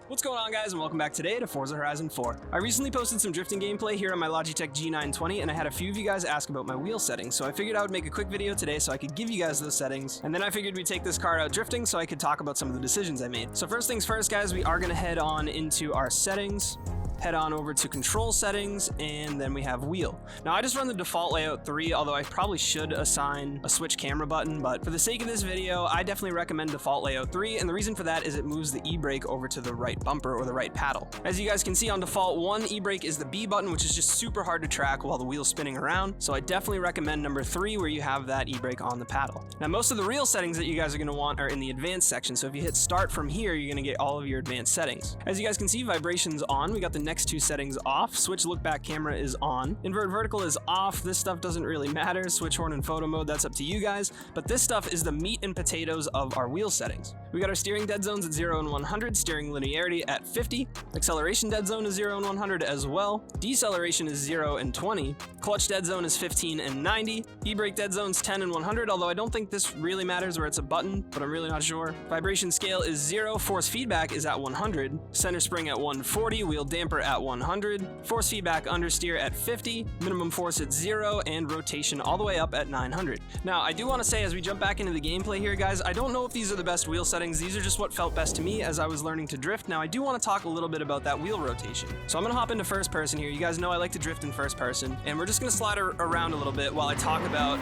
What's going on, guys, and welcome back today to Forza Horizon 4. I recently posted some drifting gameplay here on my Logitech G920, and I had a few of you guys ask about my wheel settings, so I figured I would make a quick video today so I could give you guys those settings, and then I figured we'd take this car out drifting so I could talk about some of the decisions I made. So first things first, guys, we are going to head on into our settings, head on over to control settings, and then we have wheel. Now I just run the default layout 3, although I probably should assign a switch camera button, but for the sake of this video, I definitely recommend default layout 3, and the reason for that is it moves the e-brake over to the right bumper or the right paddle. As you guys can see on default 1, e-brake is the B button, which is just super hard to track while the wheel's spinning around, so I definitely recommend number 3 where you have that e-brake on the paddle. Now most of the real settings that you guys are going to want are in the advanced section, so if you hit start from here, you're going to get all of your advanced settings. As you guys can see, vibration's on, we got the next 2 settings off, switch look back camera is on, invert vertical is off, this stuff doesn't really matter, switch horn and photo mode, that's up to you guys, but this stuff is the meat and potatoes of our wheel settings. We got our steering dead zones at 0 and 100, steering linearity at 50, acceleration dead zone is 0 and 100 as well, deceleration is 0 and 20, clutch dead zone is 15 and 90, e-brake dead zone's 10 and 100, although I don't think this really matters where it's a button, but I'm really not sure. Vibration scale is 0, force feedback is at 100, center spring at 140, wheel damper at 100, force feedback understeer at 50, minimum force at 0, and rotation all the way up at 900. Now, I do want to say as we jump back into the gameplay here, guys, I don't know if these are the best wheel settings. These are just what felt best to me as I was learning to drift. Now, I do want to talk a little bit about that wheel rotation. So I'm going to hop into first person here. You guys know I like to drift in first person, and we're just going to slide around a little bit while I talk about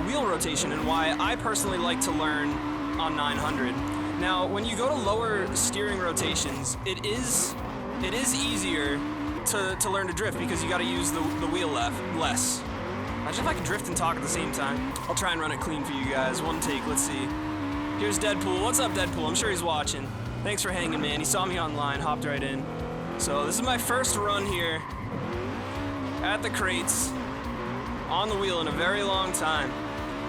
wheel rotation and why I personally like to learn on 900. Now, when you go to lower steering rotations, it is easier to learn to drift because you got to use the wheel less. Imagine if I could drift and talk at the same time. I'll try and run it clean for you guys. One take, let's see. Here's Deadpool. What's up, Deadpool? I'm sure he's watching. Thanks for hanging, man. He saw me online, hopped right in. So this is my first run here at the crates on the wheel in a very long time.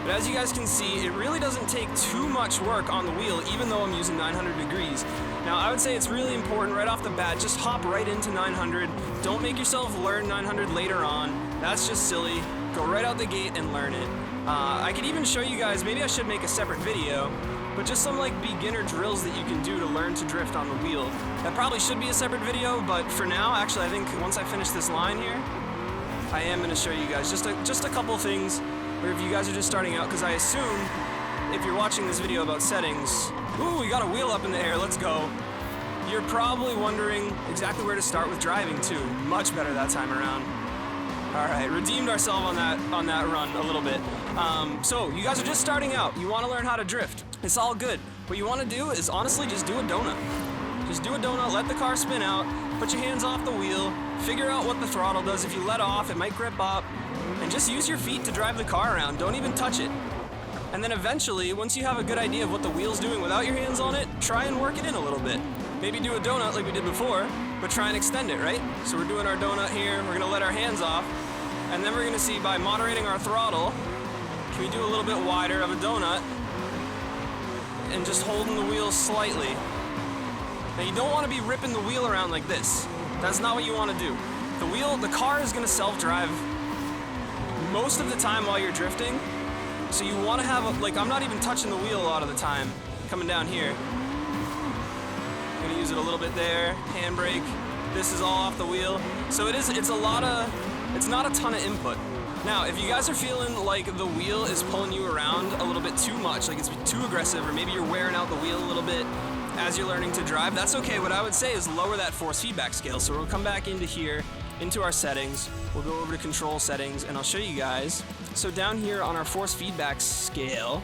But as you guys can see, it really doesn't take too much work on the wheel, even though I'm using 900 degrees. Now, I would say it's really important right off the bat, just hop right into 900. Don't make yourself learn 900 later on. That's just silly. Go right out the gate and learn it. I could even show you guys, maybe I should make a separate video, but just some like beginner drills that you can do to learn to drift on the wheel. That probably should be a separate video, but for now, actually, I think once I finish this line here, I am going to show you guys just a couple things where if you guys are just starting out, because I assume if you're watching this video about settings, ooh, we got a wheel up in the air, let's go. You're probably wondering exactly where to start with driving too. Much better that time around. All right, redeemed ourselves on that run a little bit. So you guys are just starting out. You want to learn how to drift. It's all good. What you want to do is honestly just do a donut. Just do a donut, let the car spin out, put your hands off the wheel, figure out what the throttle does. If you let off, it might grip up, and just use your feet to drive the car around. Don't even touch it. And then eventually, once you have a good idea of what the wheel's doing without your hands on it, try and work it in a little bit. Maybe do a donut like we did before, but try and extend it, right? So we're doing our donut here, we're gonna let our hands off, and then we're gonna see by moderating our throttle, can we do a little bit wider of a donut, and just holding the wheel slightly. Now you don't wanna be ripping the wheel around like this. That's not what you wanna do. The car is gonna self-drive most of the time while you're drifting, so you wanna have, I'm not even touching the wheel a lot of the time, coming down here. I'm gonna use it a little bit there, handbrake. This is all off the wheel. So it's not a ton of input. Now, if you guys are feeling like the wheel is pulling you around a little bit too much, like it's too aggressive, or maybe you're wearing out the wheel a little bit as you're learning to drive, that's okay. What I would say is lower that force feedback scale. So we'll come back into here, into our settings. We'll go over to control settings, and I'll show you guys. So down here on our force feedback scale,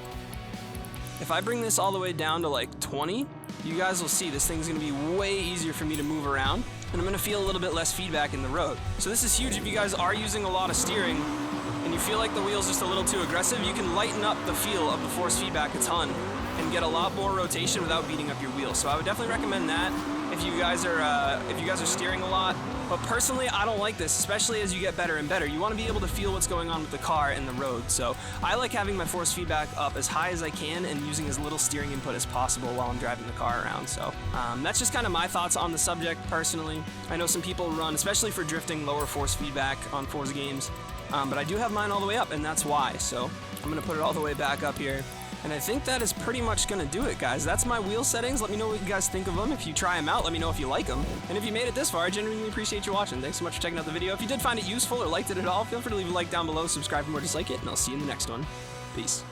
if I bring this all the way down to like 20, you guys will see this thing's gonna be way easier for me to move around, and I'm gonna feel a little bit less feedback in the road. So this is huge if you guys are using a lot of steering and you feel like the wheel's just a little too aggressive. You can lighten up the feel of the force feedback a ton and get a lot more rotation without beating up your wheel. So I would definitely recommend that if you guys are steering a lot. But personally, I don't like this, especially as you get better and better. You want to be able to feel what's going on with the car and the road. So I like having my force feedback up as high as I can and using as little steering input as possible while I'm driving the car around. So that's just kind of my thoughts on the subject personally. I know some people run, especially for drifting, lower force feedback on Forza games. But I do have mine all the way up, and that's why. So I'm going to put it all the way back up here. And I think that is pretty much gonna do it, guys. That's my wheel settings. Let me know what you guys think of them. If you try them out, let me know if you like them. And if you made it this far, I genuinely appreciate you watching. Thanks so much for checking out the video. If you did find it useful or liked it at all, feel free to leave a like down below, subscribe for more, dislike it, and I'll see you in the next one. Peace.